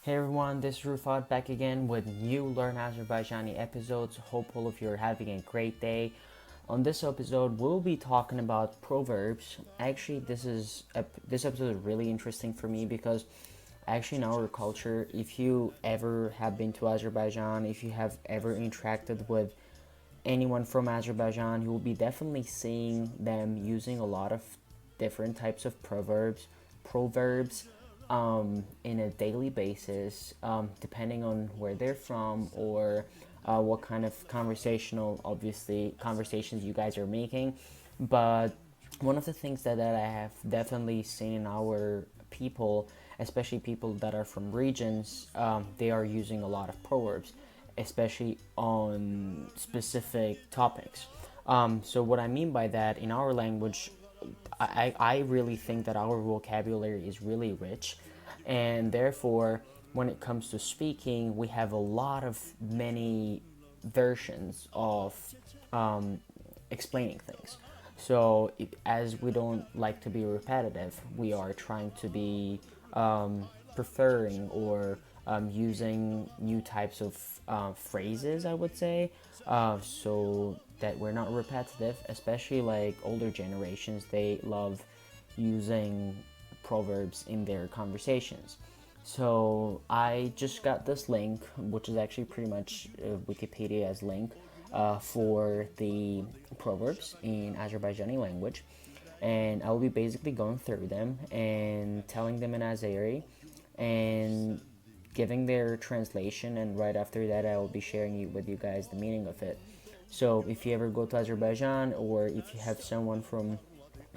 Hey everyone, this is Rufat back again with new Learn Azerbaijani episodes. Hope all of you are having a great day. On this episode, we'll be talking about proverbs. Actually, this episode is really interesting for me because actually in our culture, if you ever have been to Azerbaijan, if you have ever interacted with anyone from Azerbaijan, you will be definitely seeing them using a lot of different types of proverbs in a daily basis, depending on where they're from or what kind of obviously, conversations you guys are making. But one of the things that I have definitely seen in our people, especially people that are from regions, they are using a lot of proverbs, especially on specific topics. So what I mean by that, in our language, I really think that our vocabulary is really rich, and therefore, when it comes to speaking, we have a lot of many versions of um, explaining things. So, as we don't like to be repetitive, we are trying to be preferring or using new types of phrases, I would say, so that we're not repetitive, especially like older generations, they love using proverbs in their conversations. So I just got this link, which is actually pretty much Wikipedia's link for the proverbs in Azerbaijani language, and I will be basically going through them and telling them in Azeri and giving their translation, and right after that I will be sharing with you guys the meaning of it. So if you ever go to Azerbaijan, or if you have someone from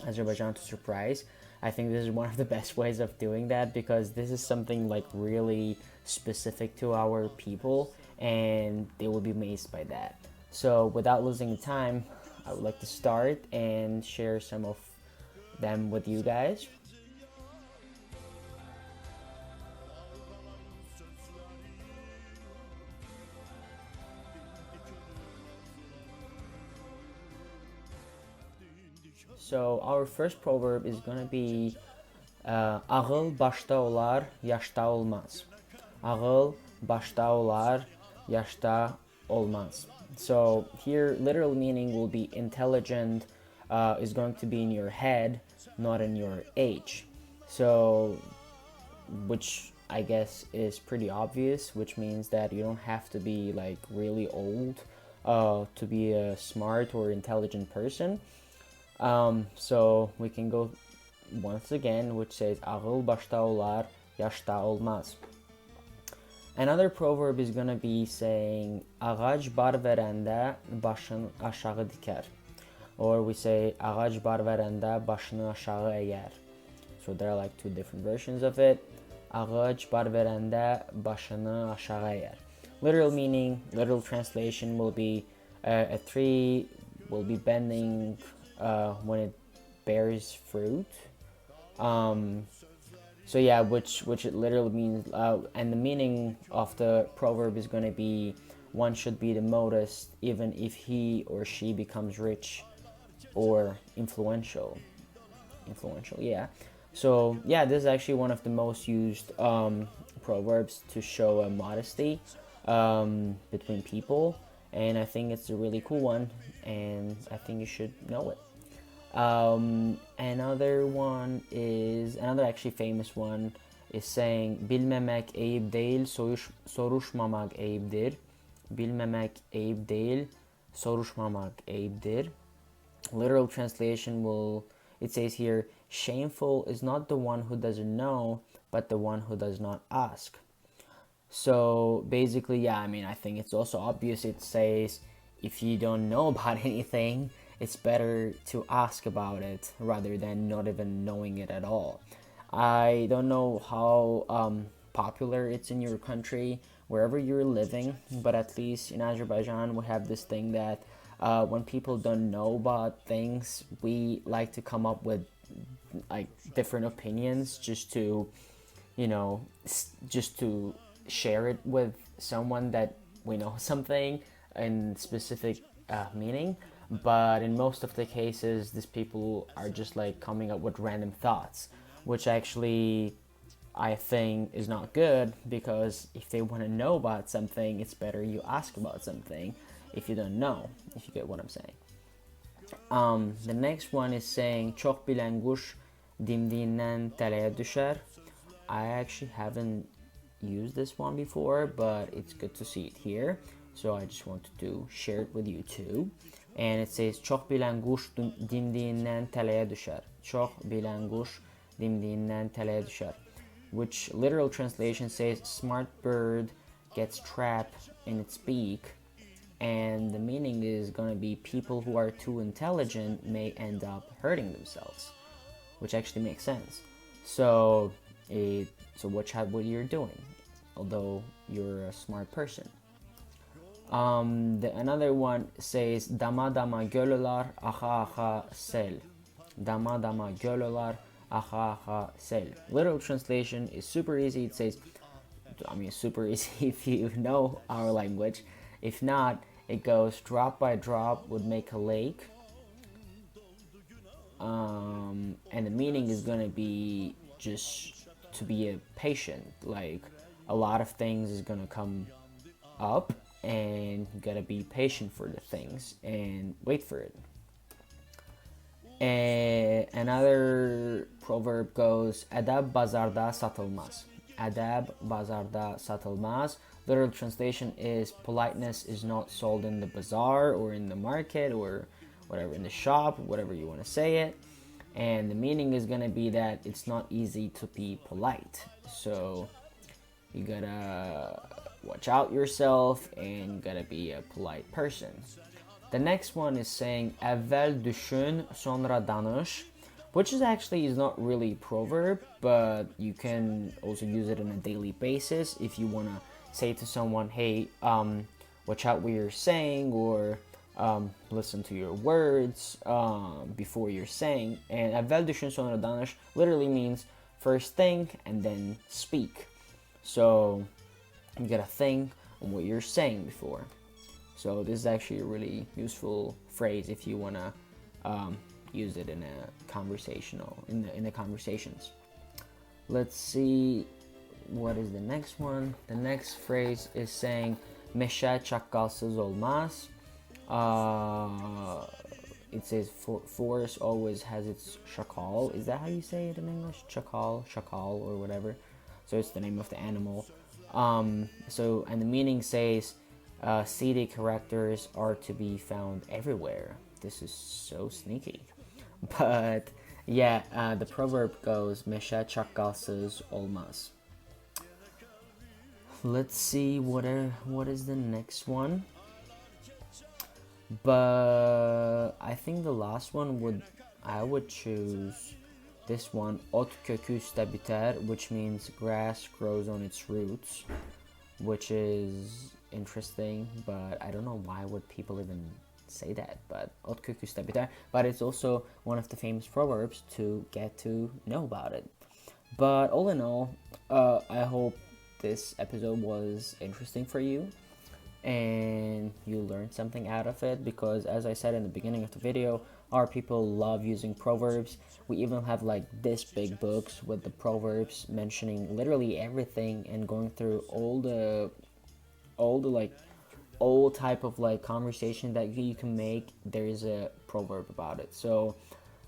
Azerbaijan to surprise, I think this is one of the best ways of doing that, because this is something like really specific to our people and they will be amazed by that. So without losing time, I would like to start and share some of them with you guys. So our first proverb is gonna be ağıl başta olar, yaşta olmaz. Ağıl başta olar, yaşta olmaz. So here, literal meaning will be intelligent is going to be in your head, not in your age. So, which I guess is pretty obvious, which means that you don't have to be like really old to be a smart or intelligent person. So we can go once again, which says ağıl başta olar, yaşta olmaz. Another proverb is gonna be saying ağaç bar verəndə başın aşağı dikər. Or we say ağaç bar verəndə başını aşağı əyər. So there are like two different versions of it. Ağaç bar verəndə başını aşağı əyər. Literal meaning, literal translation will be a tree will be bending when it bears fruit. So yeah, which it literally means, and the meaning of the proverb is going to be, one should be the modest even if he or she becomes rich or influential. Influential, yeah. So yeah, this is actually one of the most used proverbs to show a modesty between people, and I think it's a really cool one, and I think you should know it. Another actually famous one is saying bilmemek eyip değil, soruşmamak eyiptir. Bilmemek eyip değil, soruşmamak eyiptir. Literal translation it says here, shameful is not the one who doesn't know, but the one who does not ask. So basically, yeah, I mean, I think it's also obvious. It says if you don't know about anything, it's better to ask about it rather than not even knowing it at all. I don't know how popular it's in your country, wherever you're living, but at least in Azerbaijan, we have this thing that when people don't know about things, we like to come up with like different opinions just to, just to share it with someone that we know something in specific meaning. But in most of the cases, these people are just like coming up with random thoughts, which actually I think is not good, because if they want to know about something, it's better you ask about something if you don't know, if you get what I'm saying. The next one is saying çok bilen kuş dimdiğinden teleye düşer. I actually haven't used this one before, but it's good to see it here. So I just wanted to share it with you too. And it says çok bilen kuş dimdiğinden teleye düşer. Çok bilen kuş dimdiğinden teleye düşer. Which literal translation says smart bird gets trapped in its beak, and the meaning is going to be people who are too intelligent may end up hurting themselves, which actually makes sense. So watch out what you're doing, although you're a smart person. Another one says dama dama gölüler aha aha sel. Dama dama gölüler aha aha sel. Literal translation is super easy. It says, I mean, super easy if you know our language. If not, it goes drop by drop would make a lake. And the meaning is gonna be just to be a patient. Like, a lot of things is gonna come up, and you gotta be patient for the things and wait for it. Another proverb goes adab bazarda satılmaz. Adab bazarda satılmaz. Literal translation is politeness is not sold in the bazaar or in the market or whatever, in the shop, whatever you want to say it. And the meaning is going to be that it's not easy to be polite. So you gotta watch out yourself, and you gotta be a polite person. The next one is saying evvel düşün sonra danış, which is not really a proverb, but you can also use it on a daily basis if you want to say to someone, hey, watch out what you're saying, or listen to your words before you're saying. And evvel düşün sonra danış literally means first think and then speak. So you gotta think on what you're saying before. So this is actually a really useful phrase if you wanna use it in a conversational in the conversations. Let's see, what is the next one? The next phrase is saying meşe çakkalsız olmaz. It says forest always has its shakal. Is that how you say it in English? Shakal or whatever. So it's the name of the animal. And the meaning says CD characters are to be found everywhere. This is so sneaky. But yeah, the proverb goes meşe çakkalsız olmaz. Let's see what is the next one. But I think the last one I would choose this one, ot kökü üstte biter, which means grass grows on its roots, which is interesting, but I don't know why would people even say that, but ot kökü üstte biter, but it's also one of the famous proverbs to get to know about it. But all in all, I hope this episode was interesting for you and you learned something out of it, because as I said in the beginning of the video, our people love using proverbs. We even have like this big books with the proverbs mentioning literally everything and going through all the like old type of like conversation that you can make. There is a proverb about it. So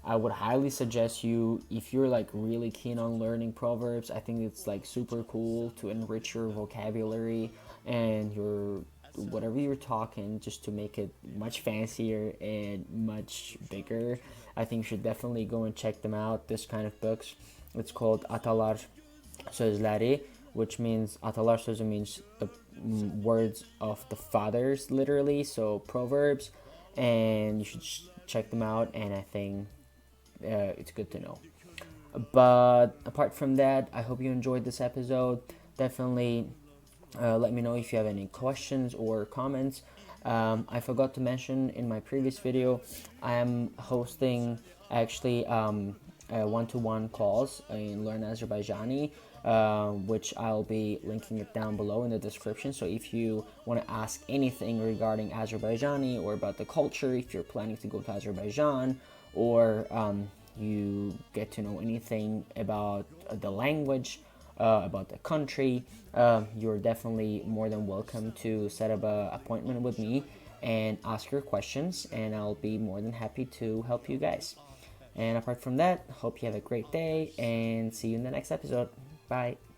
I would highly suggest you, if you're like really keen on learning proverbs, I think it's like super cool to enrich your vocabulary and your whatever you're talking, just to make it much fancier and much bigger. I think you should definitely go and check them out, this kind of books. It's called Atalar Sözleri, which means Atalar Sözü means the words of the fathers, literally, so proverbs, and you should check them out, and I think it's good to know. But apart from that, I hope you enjoyed this episode. Definitely let me know if you have any questions or comments. I forgot to mention in my previous video, I am hosting actually one-to-one calls in Learn Azerbaijani, which I'll be linking it down below in the description. So if you want to ask anything regarding Azerbaijani or about the culture, if you're planning to go to Azerbaijan, or you get to know anything about the language, about the country, you're definitely more than welcome to set up an appointment with me and ask your questions, and I'll be more than happy to help you guys. And apart from that, hope you have a great day and see you in the next episode. Bye.